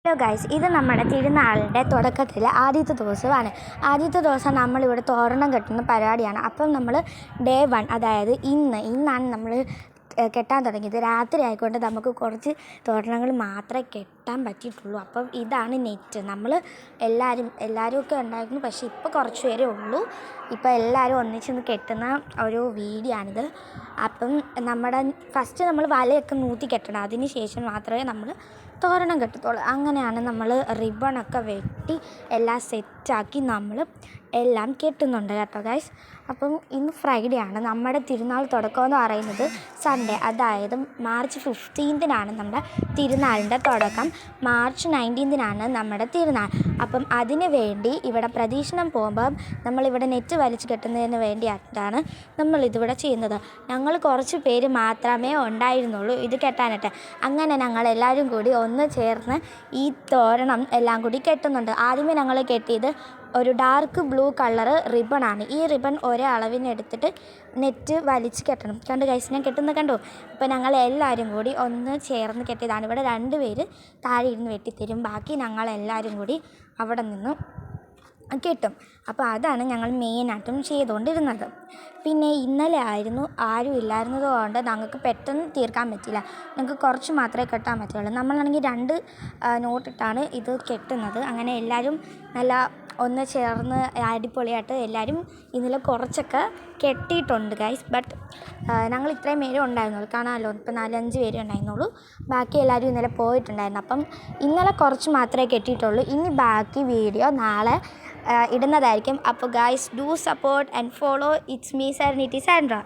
Hello guys, ഇത് നമ്മുടെ തിരുനാളിൻ്റെ തുടക്കത്തിൽ ആദ്യത്തെ ദിവസമാണ്. ആദ്യത്തെ ദിവസം നമ്മളിവിടെ തോരണം കെട്ടുന്ന പരിപാടിയാണ്. അപ്പം നമ്മൾ ഡേ 1, അതായത് ഇന്നാണ് നമ്മൾ കെട്ടാൻ തുടങ്ങിയത്. രാത്രി ആയിക്കൊണ്ട് നമുക്ക് കുറച്ച് തോരണങ്ങൾ മാത്രമേ കെട്ടാൻ പറ്റിയിട്ടുള്ളൂ. അപ്പം ഇതാണ് നെറ്റ്. നമ്മൾ എല്ലാവരും ഒക്കെ ഉണ്ടായിരുന്നു, പക്ഷേ ഇപ്പോൾ കുറച്ച് പേരേ ഉള്ളൂ. ഇപ്പോൾ എല്ലാവരും ഒന്നിച്ചൊന്ന് കെട്ടുന്ന ഒരു വീഡിയോ ആണിത്. അപ്പം ഫസ്റ്റ് നമ്മൾ വലയൊക്കെ നൂറ്റി കെട്ടണം, അതിന് ശേഷം മാത്രമേ നമ്മൾ തോരണം കെട്ടത്തുള്ളൂ. അങ്ങനെയാണ് നമ്മൾ റിബണൊക്കെ വെട്ടി എല്ലാം സെറ്റാക്കി നമ്മൾ എല്ലാം കെട്ടുന്നുണ്ട് കേട്ടോ ഗൈസ്. അപ്പം ഇന്ന് ഫ്രൈഡേ ആണ്. നമ്മുടെ തിരുനാൾ തുടക്കമെന്ന് പറയുന്നത് സൺഡേ, അതായത് മാർച്ച് 15-നാണ് നമ്മുടെ തിരുനാളിൻ്റെ തുടക്കം. മാർച്ച് 19-നാണ് നമ്മുടെ തിരുനാൾ. അപ്പം അതിന് വേണ്ടി ഇവിടെ പ്രദക്ഷിണം പോകുമ്പം നമ്മളിവിടെ നെറ്റ് വലിച്ച് കെട്ടുന്നതിന് വേണ്ടിയിട്ടാണ് നമ്മളിതിവിടെ ചെയ്യുന്നത്. ഞങ്ങൾ കുറച്ച് പേര് മാത്രമേ ഉണ്ടായിരുന്നുള്ളൂ ഇത് കെട്ടാനായിട്ട്. അങ്ങനെ ഞങ്ങളെല്ലാവരും കൂടി ഒന്ന് ചേർന്ന് ഈ തോരണം എല്ലാം കൂടി കെട്ടുന്നുണ്ട്. ആദ്യമേ ഞങ്ങൾ കെട്ടിയത് ഒരു ഡാർക്ക് ബ്ലൂ കളറ് റിബണാണ്. ഈ റിബൺ ഒരേ അളവിനെടുത്തിട്ട് നെറ്റ് വലിച്ച് കെട്ടണം. കണ്ടു ഗൈസ്, ഞാൻ കെട്ടുന്നത് കണ്ടു. അപ്പോൾ ഞങ്ങൾ എല്ലാവരും കൂടി ഒന്ന് ചേർന്ന് കെട്ടിയതാണ്. ഇവിടെ 2 പേര് താഴെ ഇരുന്ന് വെട്ടിത്തരും, ബാക്കി ഞങ്ങളെല്ലാവരും കൂടി അവിടെ നിന്ന് കെട്ടും. അപ്പോൾ അതാണ് ഞങ്ങൾ മെയിനായിട്ടും ചെയ്തുകൊണ്ടിരുന്നത്. പിന്നെ ഇന്നലെ ആരും ഇല്ലായിരുന്നത് കൊണ്ട് ഞങ്ങൾക്ക് പെട്ടെന്ന് തീർക്കാൻ പറ്റില്ല. ഞങ്ങൾക്ക് കുറച്ച് മാത്രമേ കെട്ടാൻ പറ്റുള്ളൂ. നമ്മളാണെങ്കിൽ 2 നോട്ടിട്ടാണ് ഇത് കെട്ടുന്നത്. അങ്ങനെ എല്ലാവരും നല്ല ഒന്ന് ചേർന്ന് അടിപൊളിയായിട്ട് എല്ലാവരും ഇന്നലെ കുറച്ചൊക്കെ കെട്ടിയിട്ടുണ്ട് ഗൈസ്. ബട്ട് ഞങ്ങൾ ഇത്രയും പേരേ ഉണ്ടായിരുന്നുള്ളൂ, കാണാമല്ലോ. ഇപ്പം 4-5 പേരേ ഉണ്ടായിരുന്നുള്ളൂ, ബാക്കി എല്ലാവരും ഇന്നലെ പോയിട്ടുണ്ടായിരുന്നു. അപ്പം ഇന്നലെ കുറച്ച് മാത്രമേ കെട്ടിയിട്ടുള്ളൂ. ഇനി ബാക്കി വീഡിയോ നാളെ ഇടുന്നതായിരിക്കും. അപ്പോൾ guys, do support and follow. It's me serenity Sandra.